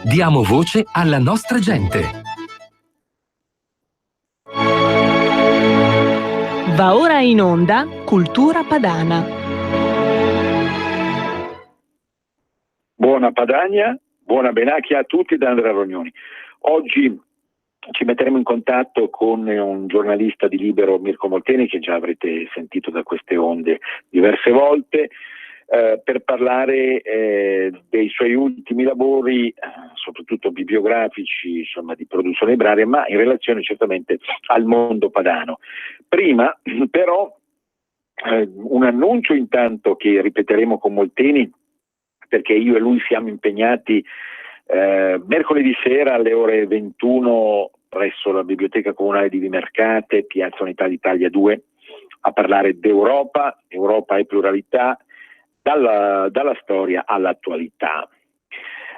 Diamo voce alla nostra gente. Va ora in onda Cultura Padana. Buona Padania, buona Benacchia a tutti da Andrea Rognoni. Oggi ci metteremo in contatto con un giornalista di Libero, Mirko Molteni, che già avrete sentito da queste onde diverse volte, per parlare dei suoi ultimi lavori, soprattutto bibliografici, insomma, di produzione libraria, ma in relazione certamente al mondo padano. Prima però un annuncio intanto che ripeteremo con Molteni, perché io e lui siamo impegnati mercoledì sera alle ore 21 presso la Biblioteca Comunale di Vimercate, Piazza Unità d'Italia 2, a parlare d'Europa, Europa e pluralità, dalla storia all'attualità,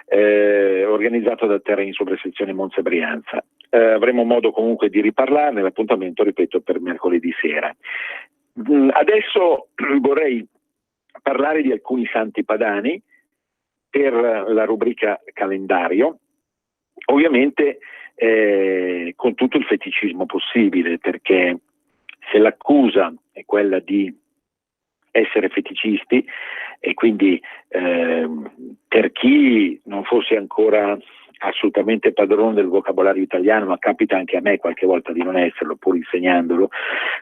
organizzato da Terreni Sovrasezione Monza Brianza. Avremo modo comunque di riparlarne, l'appuntamento, ripeto, per mercoledì sera. Adesso vorrei parlare di alcuni santi padani per la rubrica calendario, ovviamente con tutto il feticismo possibile, perché se l'accusa è quella di essere feticisti e quindi per chi non fosse ancora assolutamente padrone del vocabolario italiano, ma capita anche a me qualche volta di non esserlo, pur insegnandolo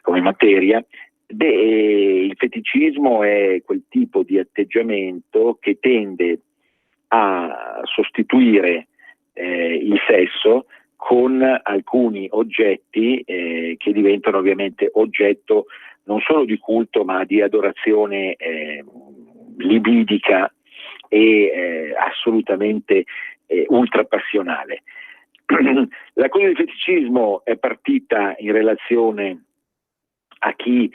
come materia, il feticismo è quel tipo di atteggiamento che tende a sostituire il sesso con alcuni oggetti che diventano ovviamente oggetto non solo di culto ma di adorazione libidica e assolutamente ultrapassionale. La cosa del feticismo è partita in relazione a chi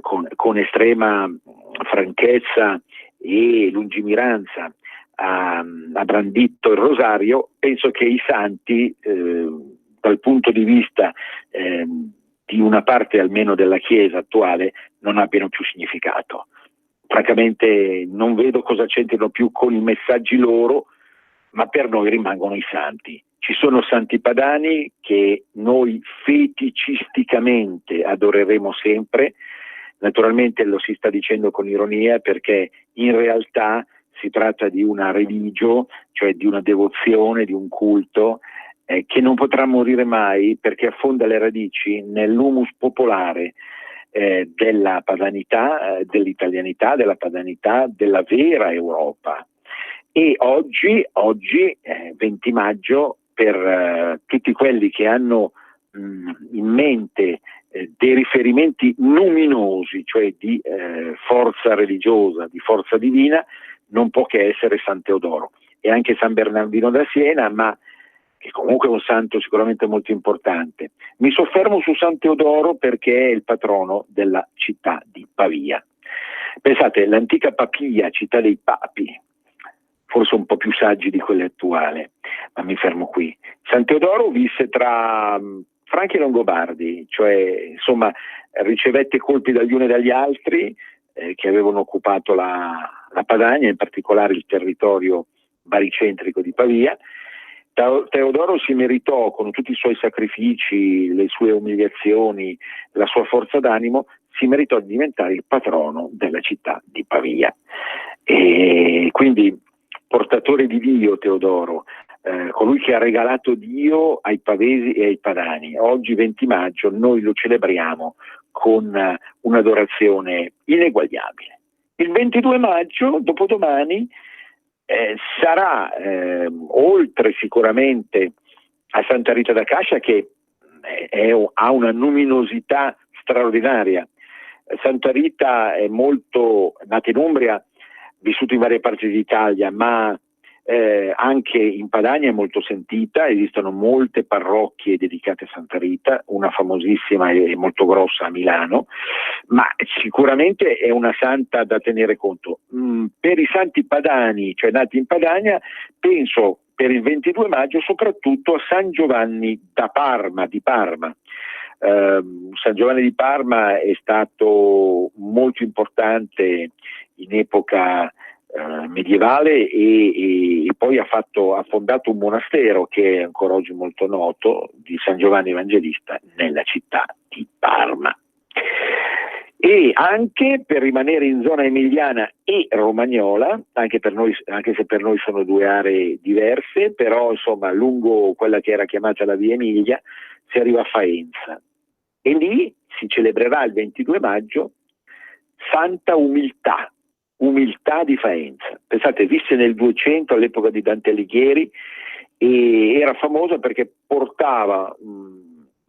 con estrema franchezza e lungimiranza ha brandito il rosario. Penso che i santi, dal punto di vista di una parte almeno della Chiesa attuale, non abbiano più significato. Francamente non vedo cosa c'entrino più con i messaggi loro, ma per noi rimangono i santi. Ci sono santi padani che noi feticisticamente adoreremo sempre. Naturalmente lo si sta dicendo con ironia, perché in realtà si tratta di una religio, cioè di una devozione, di un culto che non potrà morire mai, perché affonda le radici nell'humus popolare della padanità, dell'italianità, della padanità, della vera Europa. E oggi 20 maggio, per tutti quelli che hanno in mente dei riferimenti luminosi, cioè di forza religiosa, di forza divina, non può che essere San Teodoro e anche San Bernardino da Siena, ma che comunque è un santo sicuramente molto importante. Mi soffermo su San Teodoro perché è il patrono della città di Pavia. Pensate, l'antica Papia, città dei papi, forse un po' più saggi di quella attuale, ma mi fermo qui. San Teodoro visse tra Franchi e Longobardi, cioè insomma ricevette colpi dagli uni e dagli altri che avevano occupato la Padania, in particolare il territorio baricentrico di Pavia. Teodoro si meritò, con tutti i suoi sacrifici, le sue umiliazioni, la sua forza d'animo, si meritò di diventare il patrono della città di Pavia. E quindi portatore di Dio Teodoro, colui che ha regalato Dio ai pavesi e ai padani. Oggi 20 maggio noi lo celebriamo con un'adorazione ineguagliabile. Il 22 maggio, dopodomani, sarà oltre sicuramente a Santa Rita da Cascia, che ha una luminosità straordinaria. Santa Rita è molto nata in Umbria, vissuto in varie parti d'Italia, ma anche in Padania è molto sentita. Esistono molte parrocchie dedicate a Santa Rita, una famosissima e molto grossa a Milano, ma sicuramente è una santa da tenere conto. Per i santi padani, cioè nati in Padania, penso per il 22 maggio soprattutto a San Giovanni di Parma. San Giovanni di Parma è stato molto importante in epoca medievale e poi ha fondato un monastero che è ancora oggi molto noto, di San Giovanni Evangelista, nella città di Parma. E anche per rimanere in zona emiliana e romagnola, anche se per noi sono due aree diverse, però insomma lungo quella che era chiamata la Via Emilia si arriva a Faenza e lì si celebrerà il 22 maggio Santa Umiltà di Faenza. Pensate, visse nel 200 all'epoca di Dante Alighieri e era famosa perché portava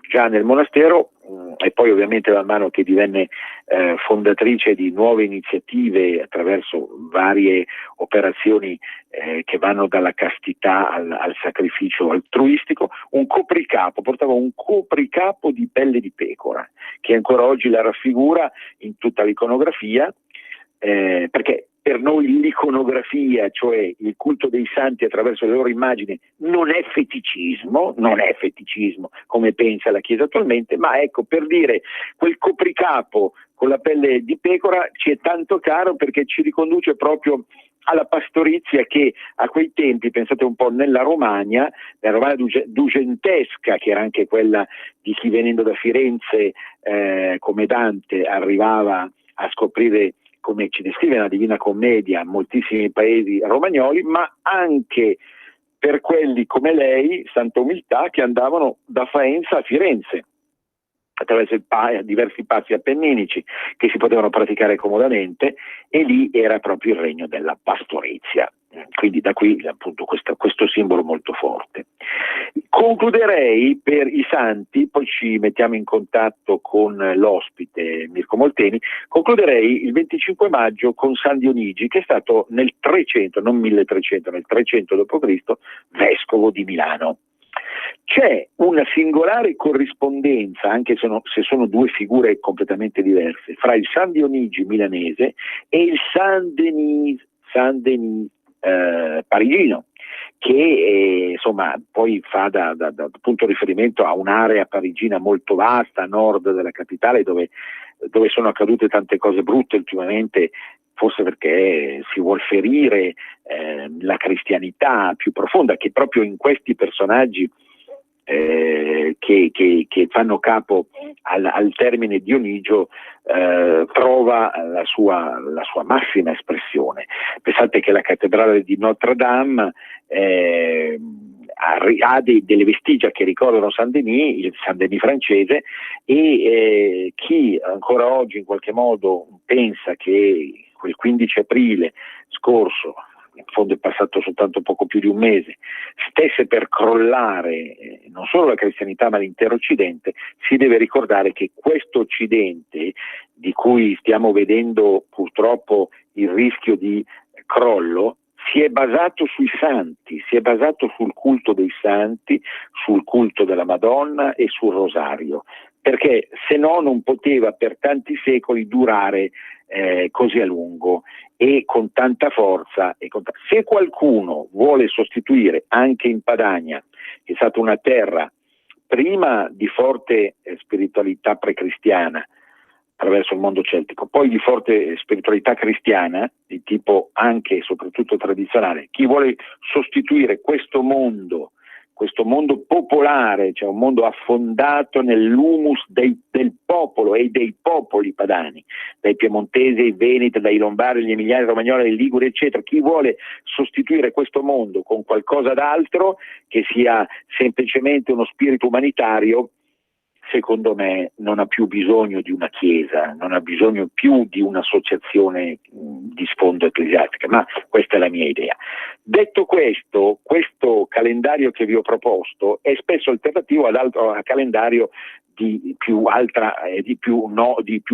già nel monastero e poi ovviamente man mano che divenne fondatrice di nuove iniziative attraverso varie operazioni che vanno dalla castità al sacrificio altruistico, portava un copricapo di pelle di pecora che ancora oggi la raffigura in tutta l'iconografia, perché per noi l'iconografia, cioè il culto dei santi attraverso le loro immagini, non è feticismo come pensa la Chiesa attualmente, ma ecco, per dire, quel copricapo con la pelle di pecora ci è tanto caro perché ci riconduce proprio alla pastorizia che a quei tempi, pensate un po', nella Romagna dugentesca, che era anche quella di chi venendo da Firenze come Dante arrivava a scoprire, come ci descrive la Divina Commedia, moltissimi paesi romagnoli, ma anche per quelli come lei, Santa Umiltà, che andavano da Faenza a Firenze attraverso diversi passi appenninici che si potevano praticare comodamente, e lì era proprio il regno della pastorizia. Quindi da qui appunto questo simbolo molto forte. Concluderei per i santi, poi ci mettiamo in contatto con l'ospite Mirko Molteni, concluderei il 25 maggio con San Dionigi, che è stato nel 300, non 1300, nel 300 d.C., vescovo di Milano. C'è una singolare corrispondenza, anche se sono due figure completamente diverse, fra il San Dionigi milanese e il Saint Denis parigino, che insomma poi fa da punto riferimento a un'area parigina molto vasta a nord della capitale, dove sono accadute tante cose brutte ultimamente, forse perché si vuol ferire la cristianità più profonda, che proprio in questi personaggi che fanno capo al termine Dionigio trova la sua massima espressione. Pensate che la cattedrale di Notre Dame ha delle vestigia che ricordano Saint Denis, il Saint Denis francese, e chi ancora oggi in qualche modo pensa che quel 15 aprile scorso, in fondo è passato soltanto poco più di un mese, stesse per crollare non solo la cristianità ma l'intero Occidente, si deve ricordare che questo Occidente, di cui stiamo vedendo purtroppo il rischio di crollo, si è basato sui santi, si è basato sul culto dei santi, sul culto della Madonna e sul rosario, perché se no non poteva per tanti secoli durare così a lungo e con tanta forza. Se qualcuno vuole sostituire anche in Padania, che è stata una terra prima di forte spiritualità precristiana attraverso il mondo celtico, poi di forte spiritualità cristiana di tipo anche e soprattutto tradizionale, chi vuole sostituire questo mondo popolare, cioè un mondo affondato nell'humus del popolo e dei popoli padani, dai piemontesi ai veneti, dai lombardi, agli emiliani, ai romagnoli, ai liguri, eccetera. Chi vuole sostituire questo mondo con qualcosa d'altro, che sia semplicemente uno spirito umanitario, secondo me non ha più bisogno di una chiesa, non ha bisogno più di un'associazione di sfondo ecclesiastica, ma questa è la mia idea. Detto questo calendario che vi ho proposto è spesso alternativo al calendario di più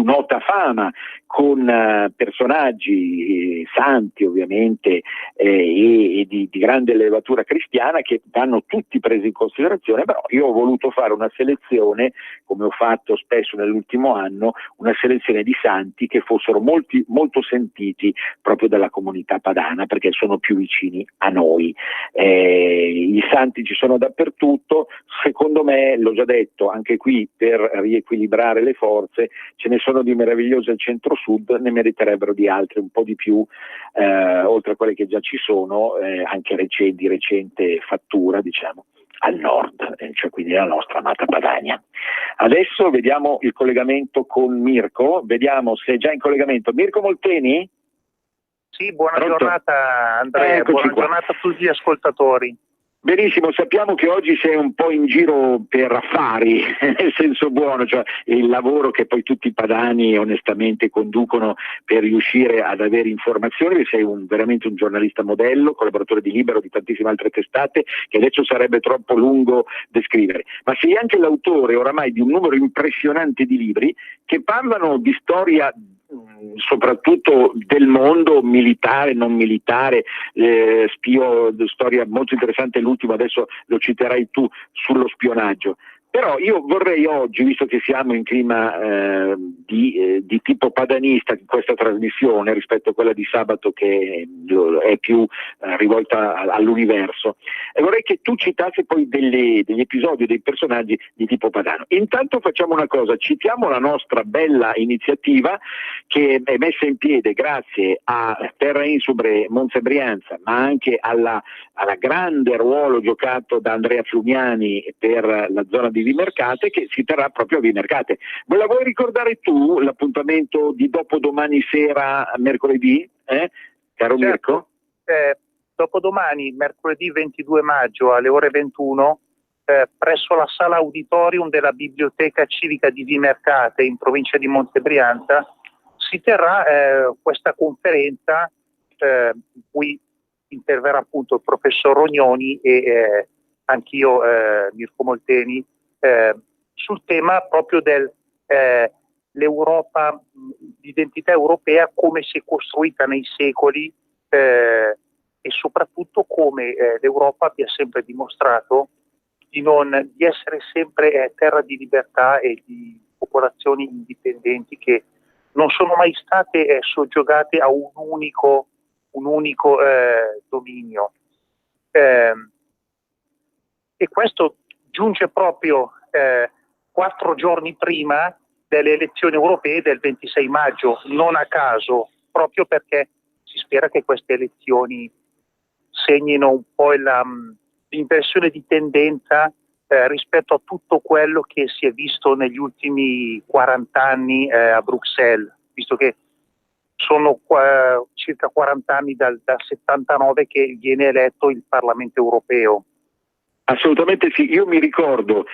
nota fama, con personaggi santi ovviamente e di grande levatura cristiana, che vanno tutti presi in considerazione, però io ho voluto fare una selezione, come ho fatto spesso nell'ultimo anno, una selezione di santi che fossero molto sentiti proprio dalla comunità padana, perché sono più vicini a noi. I santi ci sono dappertutto, secondo me, l'ho già detto, anche qui per riequilibrare le forze, ce ne sono di meravigliosi al centro-sud, ne meriterebbero di altri un po' di più, oltre a quelle che già ci sono, anche di recente fattura, diciamo, al nord, cioè quindi la nostra amata Padania. Adesso vediamo il collegamento con Mirko, vediamo se è già in collegamento. Mirko Molteni? Sì, buona Pronto? giornata Andrea, Eccoci buona qua. giornata a tutti gli ascoltatori. Benissimo, sappiamo che oggi sei un po' in giro per affari, nel senso buono, cioè il lavoro che poi tutti i padani onestamente conducono per riuscire ad avere informazioni. Sei veramente un giornalista modello, collaboratore di Libero, di tantissime altre testate, che adesso sarebbe troppo lungo descrivere, ma sei anche l'autore oramai di un numero impressionante di libri che parlano di storia soprattutto del mondo militare, non militare, storia molto interessante, l'ultimo adesso lo citerai tu, sullo spionaggio. Però io vorrei oggi, visto che siamo in clima di tipo padanista in questa trasmissione rispetto a quella di sabato che è più rivolta all'universo, vorrei che tu citassi poi degli episodi, dei personaggi di tipo padano. Intanto facciamo una cosa, citiamo la nostra bella iniziativa che è messa in piede grazie a Terra Insubre Monza e Brianza, ma anche alla grande ruolo giocato da Andrea Flumiani per la zona di Vimercate, che si terrà proprio a Vimercate. Me la vuoi ricordare tu l'appuntamento di dopodomani sera, mercoledì, caro Mirko? Dopodomani, mercoledì 22 maggio alle ore 21, presso la sala auditorium della Biblioteca Civica di Vimercate in provincia di Monza e Brianza si terrà questa conferenza in cui interverrà appunto il professor Rognoni e anch'io, Mirko Molteni, sul tema proprio dell'Europa, l'identità europea, come si è costruita nei secoli e soprattutto come l'Europa abbia sempre dimostrato di essere sempre terra di libertà e di popolazioni indipendenti che non sono mai state soggiogate a un unico dominio. E questo giunge proprio 4 giorni prima delle elezioni europee del 26 maggio, non a caso, proprio perché si spera che queste elezioni segnino un po' l'inversione di tendenza rispetto a tutto quello che si è visto negli ultimi 40 anni a Bruxelles, visto che sono circa 40 anni dal 79 che viene eletto il Parlamento europeo. Assolutamente sì, io mi ricordo,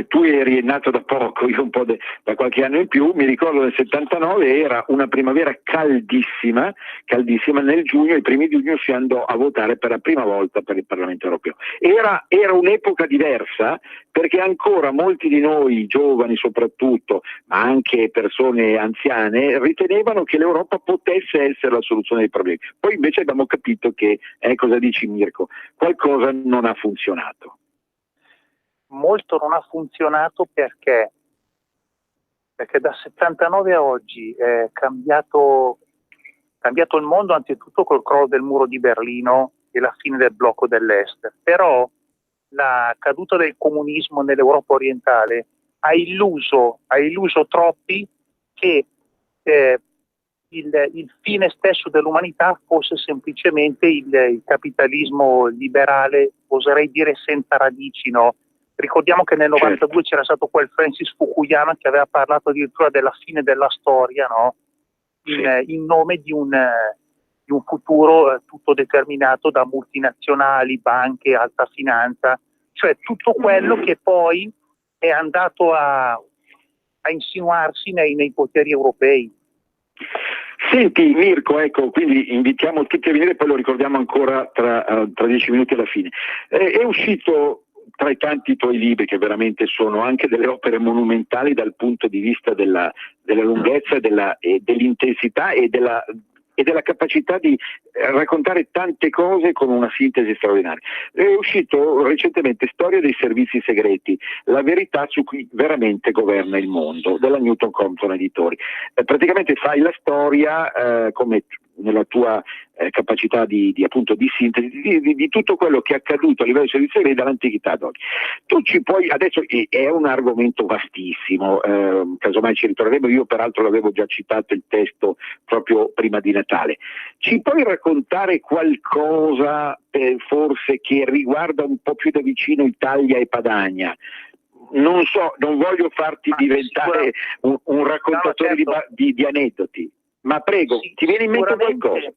tu eri nato da poco, io un po' da qualche anno in più, mi ricordo nel 79 era una primavera caldissima, nel giugno, i primi di giugno si andò a votare per la prima volta per il Parlamento europeo. Era un'epoca diversa perché ancora molti di noi, giovani soprattutto, ma anche persone anziane, ritenevano che l'Europa potesse essere la soluzione dei problemi. Poi invece abbiamo capito che, cosa dici Mirko, qualcosa non ha funzionato. Molto non ha funzionato perché da 79 a oggi è cambiato il mondo anzitutto col crollo del muro di Berlino e la fine del blocco dell'Est, però la caduta del comunismo nell'Europa orientale ha illuso troppi che il fine stesso dell'umanità fosse semplicemente il capitalismo liberale, oserei dire senza radici, no? Ricordiamo che nel 92 c'era stato quel Francis Fukuyama che aveva parlato addirittura della fine della storia, no? In nome di un futuro tutto determinato da multinazionali, banche, alta finanza, cioè tutto quello che poi è andato a insinuarsi nei poteri europei. Senti Mirko, ecco, quindi invitiamo tutti a venire e poi lo ricordiamo ancora tra 10 minuti alla fine. È uscito tra i tanti tuoi libri, che veramente sono anche delle opere monumentali dal punto di vista della lunghezza, dell'intensità e della capacità di raccontare tante cose con una sintesi straordinaria. È uscito recentemente Storia dei servizi segreti, la verità su cui veramente governa il mondo, della Newton Compton Editori. Praticamente fai la storia come nella tua capacità appunto di sintesi di tutto quello che è accaduto a livello di servizi segreti dall'antichità ad oggi. Tu ci puoi, adesso è un argomento vastissimo, casomai ci ritorneremo, io peraltro l'avevo già citato il testo proprio prima di Natale. Ci puoi raccontare qualcosa forse che riguarda un po' più da vicino Italia e Padania? Non so, non voglio farti diventare un raccontatore di aneddoti, ma prego, sì, ti viene in mente qualcosa?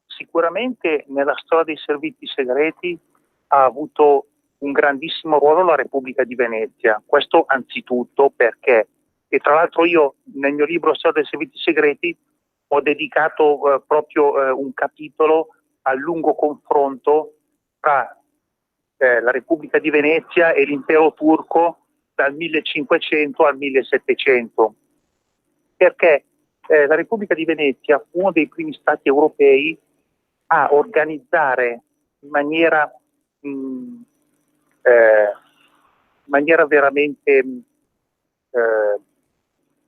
Sicuramente nella storia dei servizi segreti ha avuto un grandissimo ruolo la Repubblica di Venezia, questo anzitutto perché, e tra l'altro io nel mio libro Storia dei servizi segreti ho dedicato proprio un capitolo al lungo confronto tra la Repubblica di Venezia e l'impero turco dal 1500 al 1700, perché la Repubblica di Venezia fu uno dei primi stati europei a organizzare in maniera veramente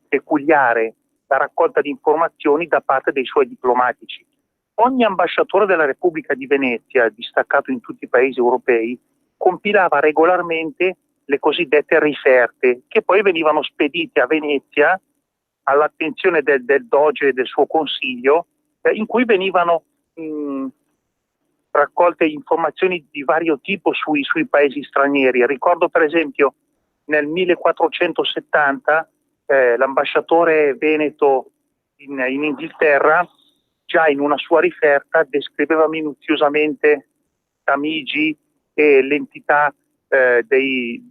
peculiare la raccolta di informazioni da parte dei suoi diplomatici. Ogni ambasciatore della Repubblica di Venezia, distaccato in tutti i paesi europei, compilava regolarmente le cosiddette riferte, che poi venivano spedite a Venezia all'attenzione del Doge e del suo consiglio, in cui venivano raccolte informazioni di vario tipo sui paesi stranieri. Ricordo per esempio nel 1470 l'ambasciatore veneto in Inghilterra, già in una sua riferta, descriveva minuziosamente Tamigi e l'entità dei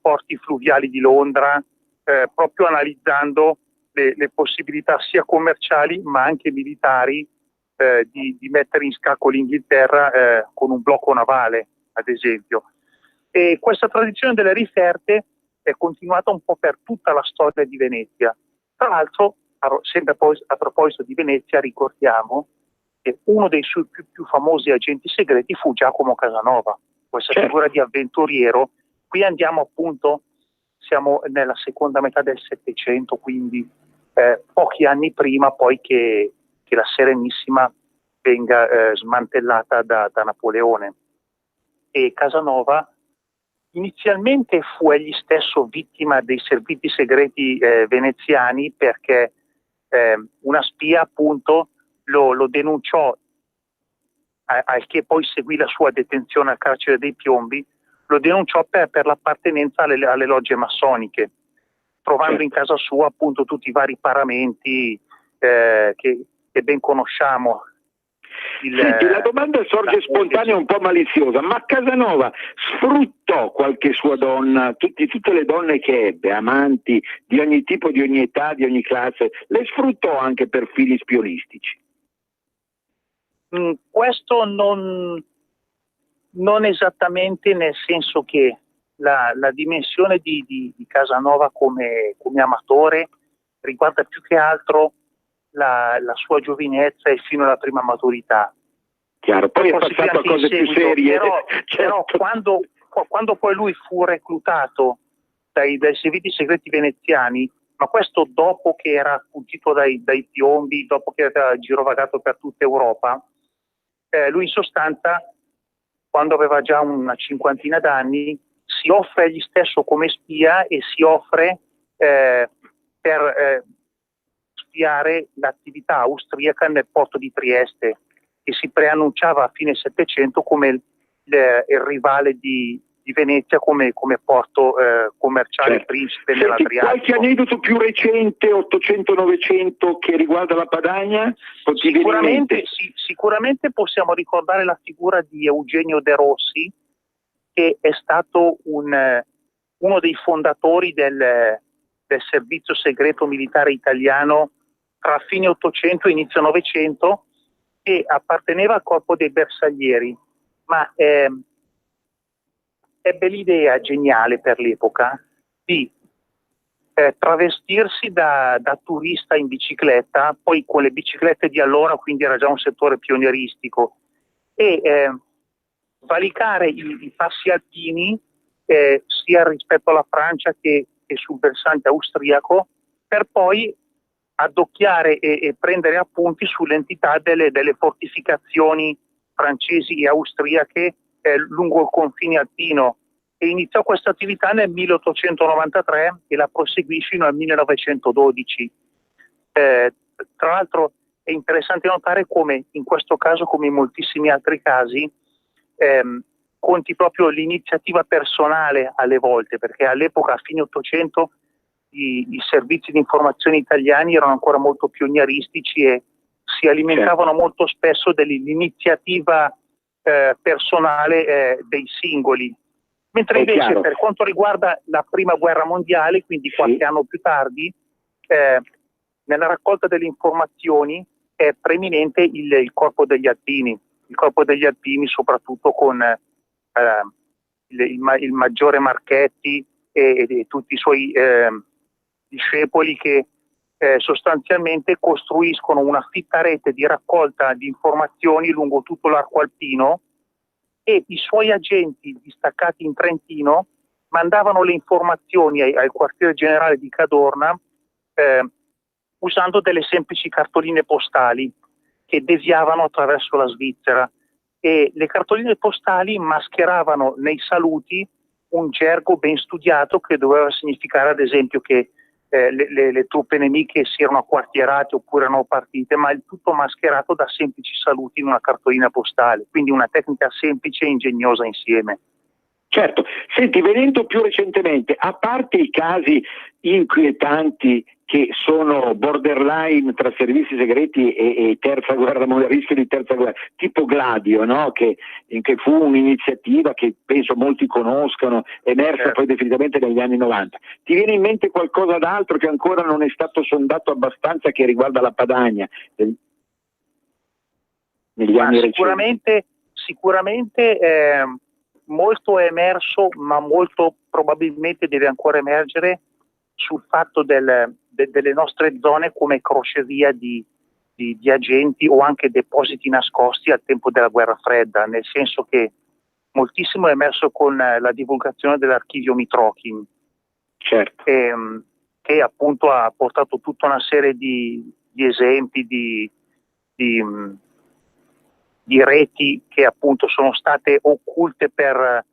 porti fluviali di Londra, proprio analizzando le possibilità sia commerciali ma anche militari di mettere in scacco l'Inghilterra con un blocco navale, ad esempio. E questa tradizione delle riferte è continuata un po' per tutta la storia di Venezia. Tra l'altro, sempre a proposito di Venezia, ricordiamo che uno dei suoi più famosi agenti segreti fu Giacomo Casanova, questa figura di avventuriero. Qui andiamo appunto, siamo nella seconda metà del Settecento, quindi pochi anni prima poi che la Serenissima venga smantellata da Napoleone. E Casanova inizialmente fu egli stesso vittima dei servizi segreti veneziani, perché una spia appunto lo denunciò, al che poi seguì la sua detenzione al carcere dei Piombi, lo denunciò per l'appartenenza alle logge massoniche, trovando in casa sua appunto tutti i vari paramenti che ben conosciamo. Senti, la domanda sorge spontanea, un po' maliziosa, ma Casanova sfruttò qualche sua donna, tutte le donne che ebbe, amanti di ogni tipo, di ogni età, di ogni classe, le sfruttò anche per fini spionistici? Questo non esattamente, nel senso che la dimensione di Casanova come amatore riguarda più che altro la sua giovinezza e fino alla prima maturità. Chiaro, poi è passato a cose più serie. Però quando poi lui fu reclutato dai servizi segreti veneziani, ma questo dopo che era fuggito dai Piombi, dopo che era girovagato per tutta Europa, lui in sostanza, quando aveva già una cinquantina d'anni, si offre egli stesso come spia e si offre per spiare l'attività austriaca nel porto di Trieste, che si preannunciava a fine Settecento come il rivale di Venezia come porto commerciale principe nell'Adriatico. Qualche aneddoto più recente, 800-900, che riguarda la Padania? Sicuramente possiamo ricordare la figura di Eugenio De Rossi, che è stato uno dei fondatori del servizio segreto militare italiano tra fine 800 e inizio 900, che apparteneva al corpo dei bersaglieri, ma ebbe l'idea geniale per l'epoca di travestirsi da turista in bicicletta, poi con le biciclette di allora, quindi era già un settore pionieristico, e valicare i passi alpini sia rispetto alla Francia che sul versante austriaco, per poi addocchiare e prendere appunti sull'entità delle fortificazioni francesi e austriache lungo il confine alpino, e iniziò questa attività nel 1893 e la proseguì fino al 1912. Tra l'altro è interessante notare come in questo caso, come in moltissimi altri casi, conti proprio l'iniziativa personale alle volte, perché all'epoca, a fine Ottocento, i servizi di informazione italiani erano ancora molto pionieristici e si alimentavano molto spesso dell'iniziativa personale dei singoli. Mentre invece per quanto riguarda la prima guerra mondiale, quindi qualche anno più tardi, nella raccolta delle informazioni è preeminente il corpo degli alpini, soprattutto con il maggiore Marchetti e tutti i suoi discepoli, che sostanzialmente costruiscono una fitta rete di raccolta di informazioni lungo tutto l'arco alpino, e i suoi agenti distaccati in Trentino mandavano le informazioni al quartiere generale di Cadorna usando delle semplici cartoline postali che deviavano attraverso la Svizzera, e le cartoline postali mascheravano nei saluti un gergo ben studiato che doveva significare, ad esempio, che le truppe nemiche si erano acquartierate oppure erano partite, ma il tutto mascherato da semplici saluti in una cartolina postale, quindi una tecnica semplice e ingegnosa insieme. Certo. Senti, venendo più recentemente, a parte i casi inquietanti che sono borderline tra servizi segreti e terza guerra mondiale, rischio di terza guerra, tipo Gladio, no? che fu un'iniziativa che penso molti conoscano, emersa poi definitivamente negli anni 90. Ti viene in mente qualcosa d'altro che ancora non è stato sondato abbastanza, che riguarda la Padania negli anni recenti? Sicuramente molto è emerso, ma molto probabilmente deve ancora emergere sul fatto delle nostre zone come crocevia di agenti o anche depositi nascosti al tempo della guerra fredda, nel senso che moltissimo è emerso con la divulgazione dell'archivio Mitrokhin, certo. che appunto ha portato tutta una serie di esempi di reti che appunto sono state occulte per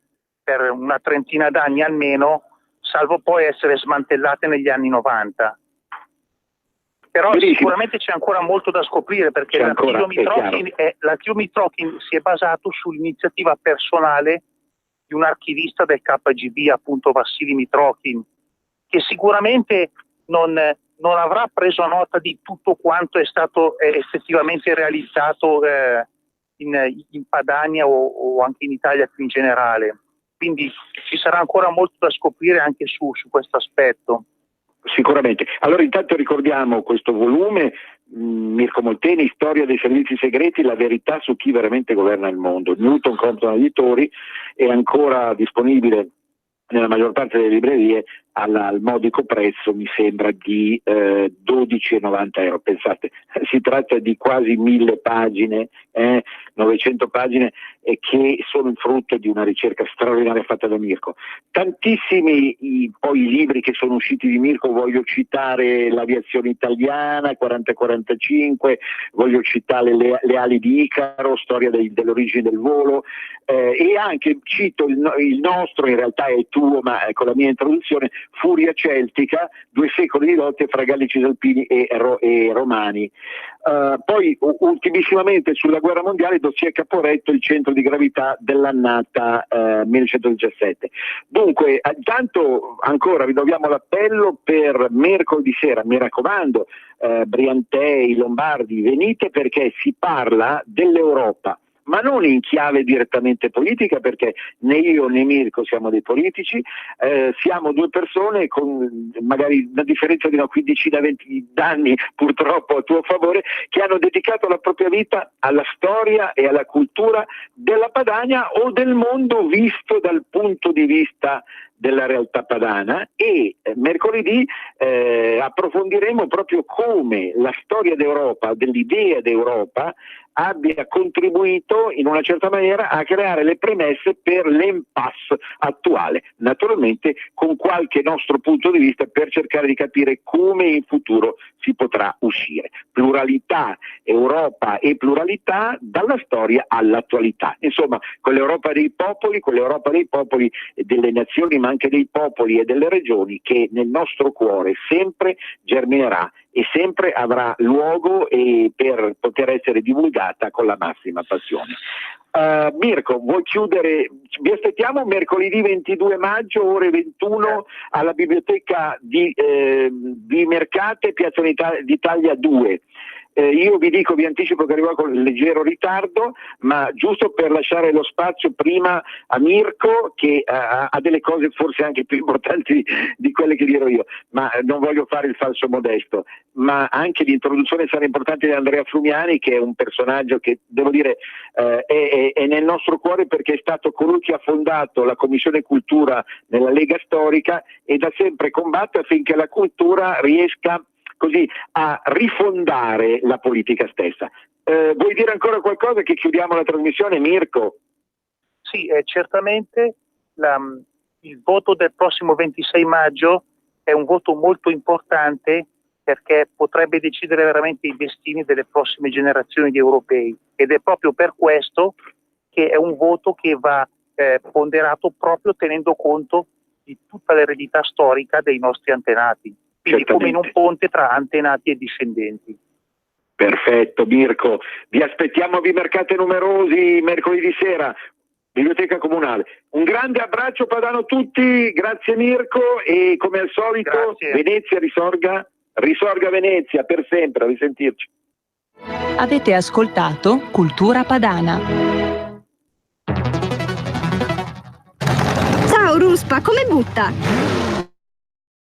una trentina d'anni almeno, salvo poi essere smantellate negli anni 90. Però sicuramente c'è ancora molto da scoprire, perché l'archivio Mitrokhin si è basato sull'iniziativa personale di un archivista del KGB, appunto Vassili Mitrokhin, che sicuramente non avrà preso nota di tutto quanto è stato effettivamente realizzato in Padania o anche in Italia più in generale. Quindi ci sarà ancora molto da scoprire anche su questo aspetto. Sicuramente. Allora intanto ricordiamo questo volume, Mirko Molteni, Storia dei servizi segreti, la verità su chi veramente governa il mondo. Newton Compton Editori, è ancora disponibile nella maggior parte delle librerie al modico prezzo, mi sembra, di 12,90 euro. Pensate, si tratta di quasi 1000 pagine, 900 pagine, che sono il frutto di una ricerca straordinaria fatta da Mirko. Tantissimi poi i libri che sono usciti di Mirko, voglio citare L'aviazione italiana, 40-45, voglio citare Le ali di Icaro, storia dell'origine del volo, e anche cito il nostro, in realtà è tuo, ma con la mia introduzione, Furia celtica, 2 secoli di lotte fra Gallici Alpini e Romani. Poi ultimissimamente sulla guerra mondiale, dossier Caporetto, il centro di gravità dell'annata 1917. Dunque, intanto ancora rinnoviamo l'appello per mercoledì sera, mi raccomando, Briantei, Lombardi, venite, perché si parla dell'Europa, ma non in chiave direttamente politica, perché né io né Mirko siamo dei politici, siamo 2 persone con magari una differenza di una quindicina, 20 anni purtroppo a tuo favore, che hanno dedicato la propria vita alla storia e alla cultura della Padania o del mondo visto dal punto di vista della realtà padana, e mercoledì approfondiremo proprio come la storia d'Europa, dell'idea d'Europa, abbia contribuito in una certa maniera a creare le premesse per l'impasse attuale, naturalmente con qualche nostro punto di vista per cercare di capire come in futuro si potrà uscire. Pluralità, Europa e pluralità dalla storia all'attualità. Insomma, quell'Europa dei popoli e delle nazioni, ma anche dei popoli e delle regioni, che nel nostro cuore sempre germinerà e sempre avrà luogo per poter essere divulgata con la massima passione. Mirko, vuoi chiudere? Vi aspettiamo mercoledì 22 maggio, ore 21, alla biblioteca di Mercate, Piazza d'Italia 2. Io vi anticipo che arrivo con leggero ritardo, ma giusto per lasciare lo spazio prima a Mirko, che ha delle cose forse anche più importanti di quelle che dirò io, ma non voglio fare il falso modesto, ma anche l'introduzione sarà importante di Andrea Frumiani, che è un personaggio che, devo dire, è nel nostro cuore, perché è stato colui che ha fondato la Commissione Cultura nella Lega Storica e da sempre combatte affinché la cultura riesca così a rifondare la politica stessa. Vuoi dire ancora qualcosa che chiudiamo la trasmissione, Mirko? Sì, certamente il voto del prossimo 26 maggio è un voto molto importante, perché potrebbe decidere veramente i destini delle prossime generazioni di europei, ed è proprio per questo che è un voto che va ponderato proprio tenendo conto di tutta l'eredità storica dei nostri antenati. Quindi come in un ponte tra antenati e discendenti. Perfetto, Mirko. Vi aspettiamo a Vimercate numerosi mercoledì sera, Biblioteca Comunale. Un grande abbraccio padano a tutti, grazie Mirko, e come al solito grazie. Venezia risorga Venezia per sempre, a risentirci. Avete ascoltato Cultura Padana. Ciao Ruspa, come butta?